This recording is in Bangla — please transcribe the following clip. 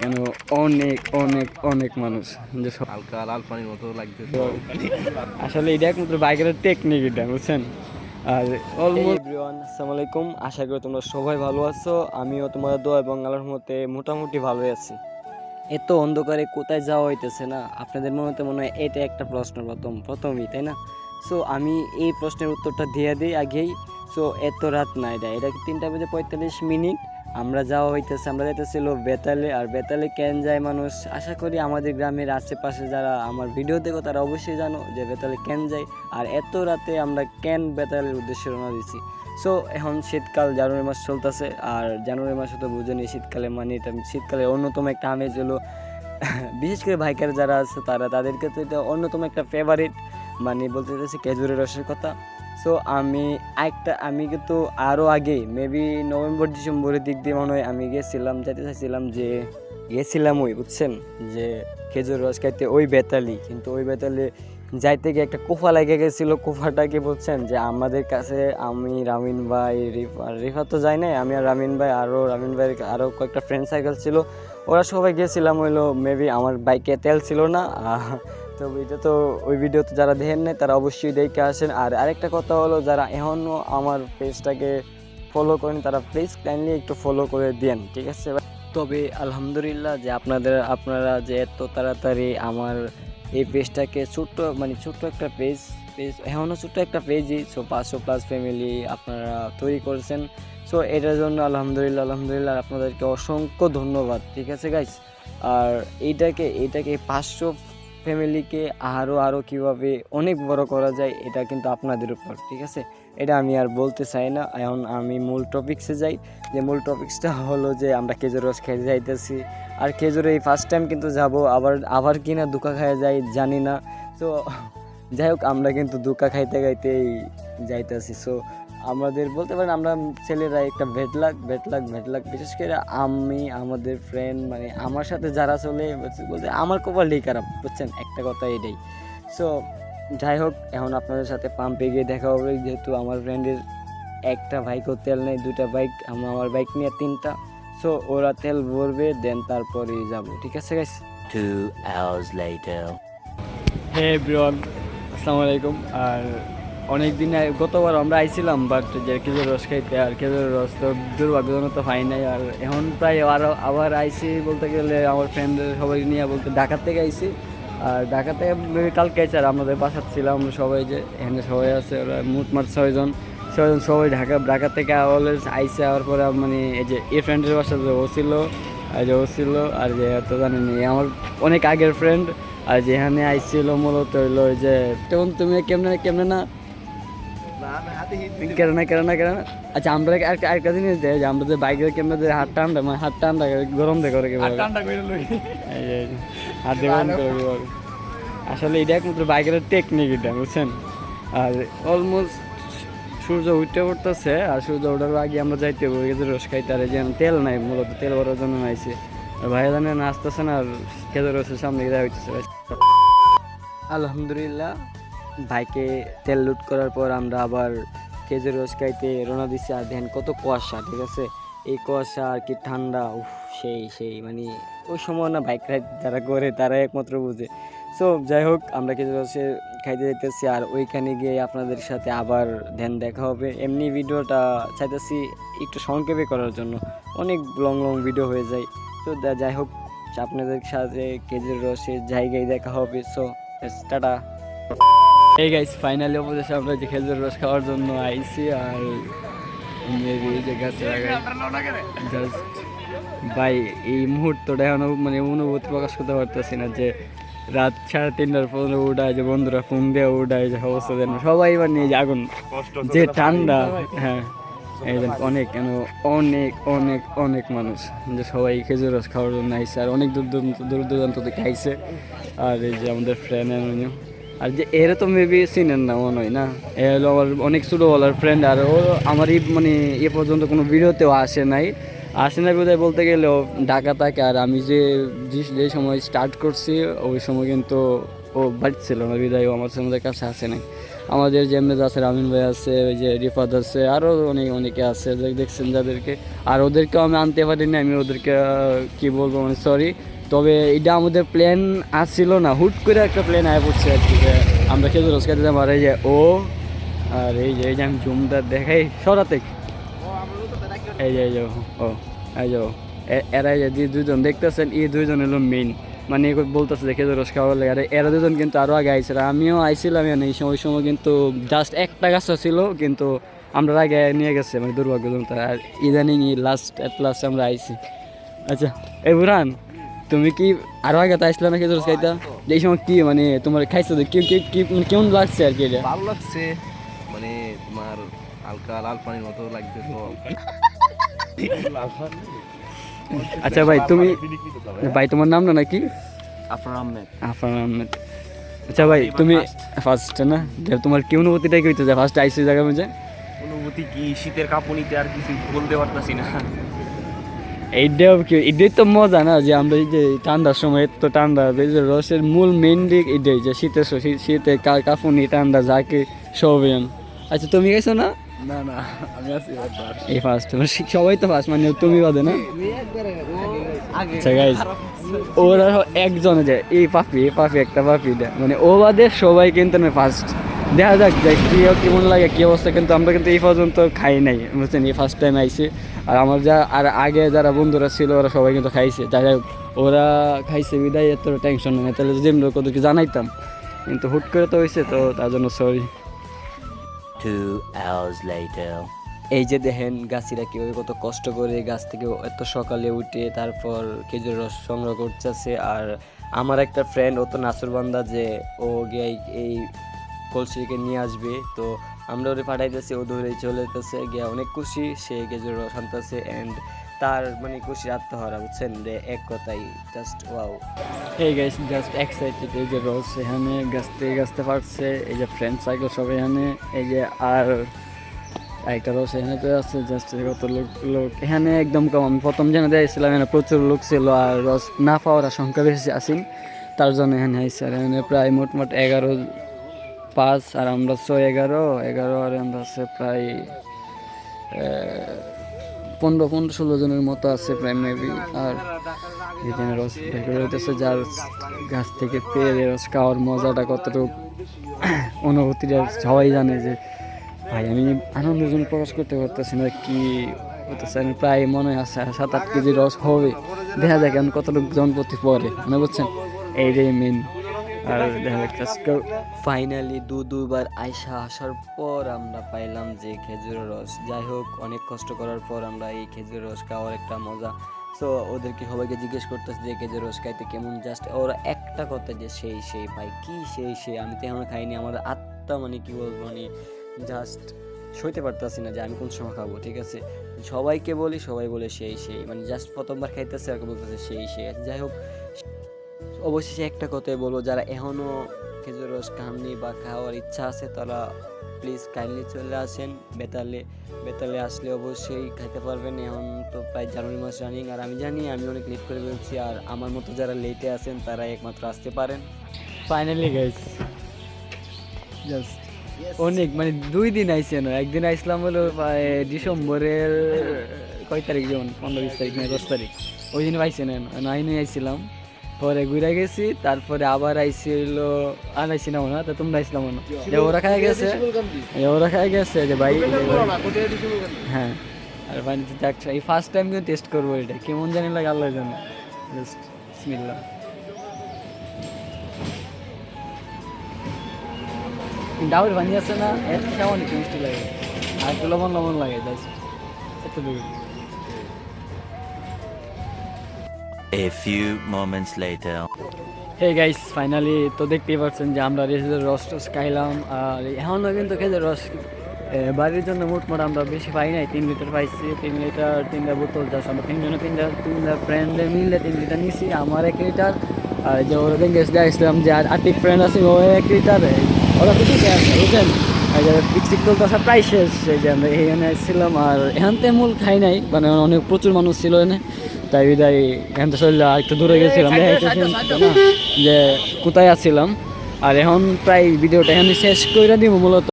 কেন অনেক অনেক অনেক মানুষ যে হালকা লাল পানির মতো লাগছে। আসলে এটা একমাত্র বাইকের টেকনিক, এটা বুঝছেন। আর অলমোস্ট এভরিওয়ান, আসসালামু আলাইকুম। আশা করি তোমরা সবাই ভালো আছো। আমিও তোমাদের দোয়া এবং আল্লাহর রহমতে মোটামুটি ভালোই আছি। এত অন্ধকারে কোথায় যাওয়া হইতেছে না, আপনাদের মনে হয় এটা একটা প্রশ্ন প্রথমেই, তাই না? সো আমি এই প্রশ্নের উত্তরটা দিয়ে দিই আগেই। সো এত রাত না, এটা 3:45 আমরা আমরা যাইতেছিল বেতালে। আর বেতালে কেন যায় মানুষ, আশা করি আমাদের গ্রামের আশেপাশে যারা আমার ভিডিও দেখো তারা অবশ্যই জানো যে বেতালে কেন যায় আর এত রাতে আমরা কেন বেতালের উদ্দেশ্যে রওনা দিছি। সো এখন শীতকাল, জানুয়ারি মাস চলতেছে। আর জানুয়ারি মাসে তো বুঝেনি শীতকালে, মানে এটা শীতকালের অন্যতম একটা আমেজ হলো বিশেষ করে বাইকার যারা আছে তাদেরকে তো এটা অন্যতম একটা ফেভারিট, মানে বলতে চাইছি খেজুরের রসের কথা। সো আমি কিন্তু আরও আগে মেবি নভেম্বর ডিসেম্বরের দিক দিয়ে মনে হয় আমি যেতে চাইছিলাম যে ওই বুঝছেন যে খেজুর রস খাইতে ওই বেতালি, কিন্তু ওই বেতালে যাইতে গিয়ে একটা কোফা লেগে গেছিলো। কোফাটাকে বলছেন যে আমাদের কাছে আমি, রামিন ভাই, রিফা তো যাই নাই, আমি আর রামিন ভাই, রামিন ভাইয়ের আরও কয়েকটা ফ্রেন্ড সাইকেল ছিল, ওরা সবাই গিয়েছিলাম। হইলো মেবি আমার বাইকে তেল ছিল না। তো এটা তো ওই ভিডিও তো যারা দেখেন নাই তারা অবশ্যই দেখে আসেন। আর আরেকটা কথা হলো, যারা এখনও আমার পেজটাকে ফলো করেন তারা প্লিজ কাইন্ডলি একটু ফলো করে দেন, ঠিক আছে? তবে আলহামদুলিল্লাহ যে আপনারা যে এত তাড়াতাড়ি আমার এই পেজটাকে ছোট্ট একটা পেজ এখনও ছোট্ট একটা পেজই, সো 500+ ফ্যামিলি আপনারা তৈরি করেছেন। সো এটার জন্য আলহামদুলিল্লাহ আপনাদেরকে অসংখ্য ধন্যবাদ, ঠিক আছে গাইস? আর এইটাকে 500 ফ্যামিলিকে আরও কীভাবে অনেক বড় করা যায় এটা কিন্তু আপনাদের উপর, ঠিক আছে? এটা আমি আর বলতে চাই না। এখন আমি মূল টপিক্সে যাই, যে মূল টপিক্সটা হলো যে আমরা খেজুর রস খেতে যাইতেছি। আর খেজুরে এই ফার্স্ট টাইম কিন্তু যাব, আবার কিনা দুকা খাইয়া যাই জানি না। তো যাই হোক, আমরা কিন্তু দুকা খাইতেই যাইতেছি। সো আমাদের বলতে পারেন আমরা ছেলেরা একটা ভেটলাক বিশেষ করে আমি, আমাদের ফ্রেন্ড, মানে আমার সাথে যারা চলে বলতে আমার কপালই খারাপ, বুঝছেন, একটা কথা এটাই। সো যাই হোক, এখন আপনাদের সাথে পাম্পে গিয়ে দেখা হবে, যেহেতু আমার ফ্রেন্ডের একটা বাইকও তেল নেই, 2টা বাইক, আমার বাইক নিয়ে 3টা। সো ওরা তেল ভরবে, দেন তারপরেই যাব, ঠিক আছে guys? 2 hours later. Hey everyone, আসসালামু আলাইকুম। আর অনেক দিন গতবার আমরা আইছিলাম, বাট যে খেজুর রস খাইতে, আর খেজুর রস তো দুর্ভাগ্যজনক তো পাই নাই। আর এখন প্রায় আবার আইছি বলতে গেলে আমার ফ্রেন্ডদের সবাই নিয়ে, বলতে ঢাকার থেকে আইছি। আর ঢাকা থেকে কালকে আইছি। আর আমাদের বাসার ছিলাম সবাই, যে এখানে সবাই আছে, ওরা মোটমাট 6জন সবাই ঢাকা থেকে অলওয়েজ আইসে। আর পরে মানে এই যে এই ফ্রেন্ডের বাসা যে ও ছিল, আর যে তো জানেনি আমার অনেক আগের ফ্রেন্ড। আর যেখানে আইছিল মূলত হইলো যে তখন তুমি কেমনে না কেন। আচ্ছা, আমরা আরেকটা জিনিস দেয় যে আমরা যে বাইকের কেমনে যে হাত টান্ডা গরম দেখে হাত দিয়ে গরম করে কিভাবে। আসলে এটা একমাত্র বাইকের টেকনিক, এটা বুঝছেন। আর অলমোস্ট সূর্য উঠতে উঠতেছে, আর সূর্য ওঠার আগে আমরা যাইতে হবে রস খাইতে। আর যেন তেল নাই, মূলত তেল ভরার জন্য নাইছে। আর ভাই জানে না আসতেছে না, আর খেজুর রসের সামনে দেওয়া হইতেছে। আলহামদুলিল্লাহ, বাইকে তেল লুট করার পর আমরা আবার খেজুর রস খাইতে রওনা দিচ্ছি। আর দেখেন কত কুয়াশা, ঠিক আছে? এই কুয়াশা আর কি ঠান্ডা, সেই মানে ওই সময় না বাইক রাইড যারা করে তারা একমাত্র বুঝে। সো যাই হোক, আমরা খেজুর রসে খাইতে যাইতেছি। আর ওইখানে গিয়ে আপনাদের সাথে আবার দেখা হবে। এমনি ভিডিওটা চাইতেছি একটু সংক্ষেপে করার জন্য, অনেক লং ভিডিও হয়ে যায়। তো যাই হোক, আপনাদের সাথে খেজুর রসের জায়গায় দেখা হবে। So tata. এই গাইস, ফাইনালি অবশেষে আমরা যে খেজুর রস খাওয়ার জন্য আইছি। আর যে গাছে জাস্ট ভাই, এই মুহূর্তটা এখন মানে অনুভূতি প্রকাশ করতে পারতেছি না, যে রাত 3:30টার পর উঠায়, যে বন্ধুরা ফোন দিয়ে উঠায়, যে অবস্থা দেন সবাই এবার নিয়ে যে আগুন, যে ঠান্ডা। হ্যাঁ, এই অনেক মানুষ, যে সবাই খেজুর রস খাওয়ার জন্য আইসে। আর অনেক দূর দূরান্ত থেকে আইসে। আর এই যে আমাদের ফ্রেন্ড, আর যে এরা তো মেবি চিনেন না মনে হয় না, এ হলো আমার অনেক ছোটোবেলার ফ্রেন্ড। আর ও আমারই মানে এ পর্যন্ত কোনো ভিডিওতেও আসে নাই বোধহয় বলতে গেলেও ঢাকা থাকে। আর আমি যে সময় স্টার্ট করছি ওই সময় কিন্তু ও বাড়ি ছিল না, বিদায় ও আমার আমাদের কাছে আসে নাই। আমাদের যে এমএস আছে, রামিন ভাই আছে, ওই যে রিফাত আছে, আরও অনেকে আছে দেখছেন যাদেরকে। আর ওদেরকেও আমি আনতে পারিনি, আমি ওদেরকে কি বলবো মানে সরি। তবে এটা আমাদের প্ল্যান আসছিল না, হুট করে একটা প্ল্যান আয় পড়ছে আর কি, যে আমরা খেজুর রস খাইতে যাবো। আর এই যে ও, আর এই যে আমি জুমটা দেখাই সরাতে, এই যে ও, এই যে ও, এরা যে দুইজন দেখতেছেন, এই দুইজন হলো মেইন, মানে বলতেছে যে খেজুর রস খাওয়ার লাগে। আর এরা দুজন কিন্তু আরও আগে আইছিল, আমিও আইছিলাম এই সময় কিন্তু জাস্ট একটা গাছ ছিল, কিন্তু আমরা আগে নিয়ে গেছে মানে দুর্ভাগ্যজনক। আর ইদানিং এট লাস্ট আমরা আইছি। আচ্ছা এই বুরহান, তুমি কি আরো আগে তো আসলে না খেজুর রস খাইতা? এই সময় কি মানে তোমার খাইছো কি কি কি মানে কেমন লাগছে আর কি এটা? ভালো লাগছে, মানে তোমার হালকা লাল পানির মতো লাগছে তো। আচ্ছা ভাই ভাই তোমার নাম না নাকি? আফরান আহমেদ। আফরান আহমেদ। আচ্ছা ভাই তুমি ফার্স্ট না, যে তোমার কি অনুভূতিটা কি হইতো যে ফার্স্ট আইসি জায়গা মধ্যে? অনুভূতি কি, শীতের কাঁপুনিতে আর কিছু বলতে পারতাছি না। এটাই তো মজা না, যে আমরা এই যে ঠান্ডার সময় তো ঠান্ডা, রসের মূল মেইন দিক এটাই যে শীতে কাঁপুনি ঠান্ডা যাকে সবই। আচ্ছা তুমি গেছো না? না না, আমি আছি এই ফার্স্ট সবাই তো ফার্স্ট, মানে তুমি বাদে না? আচ্ছা গাইস, ওরা একজনে যায় এই পাপি একটা পাপি দেয়, মানে ও বাদে সবাই কিন্তু ফার্স্ট। দেখা যাক যে কেমন লাগে কি অবস্থা, কিন্তু আমরা কিন্তু এই পর্যন্ত খাই নাই বুঝছেন, এই ফার্স্ট টাইম আইছি। আর আমার আর আগে যারা বন্ধুরা ছিল ওরা সবাই কিন্তু খাইছে, যাই হোক ওরা খাইছে বিদায় এত টেনশন নেই, তাহলে যদি আমরা ওদেরকে জানাইতাম, কিন্তু হুট করে তো হয়েছে, তো তার জন্য সরি। 2 hours later. এই যে দেখেন গাছিরা কীভাবে কত কষ্ট করে গাছ থেকে এত সকালে উঠে তারপর খেজুর রস সংগ্রহ করতেছে। আর আমার একটা ফ্রেন্ড, ও তো নাসুরবান্দা, যে ও গিয়ে এই কলসিকে নিয়ে আসবে, তো আমরা ওরে পাঠাইতেছি, ও ধরে চলে যেতেছে গিয়ে, অনেক খুশি সে খেজুর রস আনতেছে। অ্যান্ড তার মানে খুশি আত্মহারা বুঝছেন, যে এক কথাই জাস্ট ওয়াও। এই গাইস জাস্ট এক্সাইটেড, এই যে রস এখানে গাছতে পারছে, এই যে ফ্রেন্ড সাইকেল সব এখানে, এই যে আর একটা রস এখানে তো আছে, জাস্ট কত লোক এখানে একদম কম। আমি প্রথম জেনে দিয়েছিলাম এখানে প্রচুর লোক ছিল, আর রস না পাওয়ার সংখ্যা বেশি আসি, তার জন্য এখানে আইসি। আর এখানে প্রায় মোট 11-5, আর আমরা 6-11 আর আমরা আছে প্রায় 15-16 জনের মতো আছে প্রায় মেবি। আর এখানে রস বের হইতেছে, যার গাছ থেকে পেরে রস খাওয়ার মজাটা কতটুকু অনুভূতিটা সবাই জানে। যে ভাই আমি আনন্দের জন্য প্রকাশ করতে পারতেছি না কি হতেছে, আমি প্রায় মনে হয় 7-8 কেজি রস হবে, দেখা যায় কেন কতটুকু জনপ্রতি পরে, মানে বুঝছেন, এইটাই মেন। আর দেখা যাচ্ছে ফাইনালি দুবার আসার পর আমরা পাইলাম যে খেজুরের রস। যাই হোক অনেক কষ্ট করার পর আমরা এই খেজুরের রস খাওয়ার একটা মজা। সো ওদেরকে সবাইকে জিজ্ঞেস করতেছে যে খেজুর রস খাইতে কেমন, জাস্ট ওরা একটা কথা যে সেই ভাই কি সেই আমি তো এখনো খাইনি, আমার আত্মা মানে কি বলবো, মানে জাস্ট সইতে পারতেছি না যে আমি কোন সময় খাবো। ঠিক আছে, সবাইকে বলি, সবাই বলে সেই মানে জাস্ট প্রথমবার খাইতেছে আর বলতেছে সেই। যাই হোক অবশেষে একটা কথাই বলবো, যারা এখনও খেজুর রস খাননি বা খাওয়ার ইচ্ছা আছে তারা প্লিজ কাইন্ডলি চলে আসেন বেতালে আসলে অবশ্যই খাইতে পারবেন। এখন তো প্রায় জানুয়ারি মাস রানিং, আর আমি জানি আমি অনেক লেট করে ফেলছি, আর আমার মতো যারা লেটে আছেন তারা একমাত্র আসতে পারেন। ফাইনালি গাইস জাস্ট অনেক মানে 2 দিন আইসি না, একদিন আইসলাম হলো ডিসেম্বরের কয় তারিখ, যেমন 15-20 তারিখ না 10 তারিখ, ওই দিন পাইছে না, 9-এ আইছিলাম, পরে ঘুরে গেছি, তারপরে আবার আইছিল, আর আইসি না মনে হয়, তো তোমরা আইসলাম মনে যে ওরা খাই গেছে যে ভাই। হ্যাঁ, আর মানে এই ফার্স্ট টাইম কিন্তু টেস্ট করবো, এটা কেমন জানি লাগে আল্লাহ জানে। জাস্ট বিসমিল্লাহ। ডাবের পানি আছে না, এর থেকে অনেক মিষ্টি লাগে, আর একটু লবণ লাগে, জাস্ট এতটুকু। A few moments later. Hey guys finally তো দেখতেই পাচ্ছেন যে আমরা খেজুরের রস খাইলাম। আর এখনও কিন্তু খেজুর রস বাড়ির জন্য মোট আমরা বেশি পাই নাই, 3 লিটার পাইছি, 3 লিটার 3টা বোতল, জাস্ট আমরা 3 তিনটা ফ্রেন্ডে মিলে 3 লিটার নিছি, আমার 1 লিটার, আর যে ওরা দেখছিলাম যে আর 8 ফ্রেন্ড আছে ও 1 লিটার, ওরা তো ঠিক আছে বুঝছেন। এই যে পিকচিক তো প্রায় শেষ, এই যে আমরা এখানে আসছিলাম, আর এখান থেকে মূল খাই নাই, মানে অনেক প্রচুর মানুষ ছিল এখানে, তাই বিদায় এখান থেকে চললে আর একটু দূরে গেছিলাম, যে কোথায় আসছিলাম। আর এখন প্রায় ভিডিওটা এখানে শেষ করে দিব মূলত।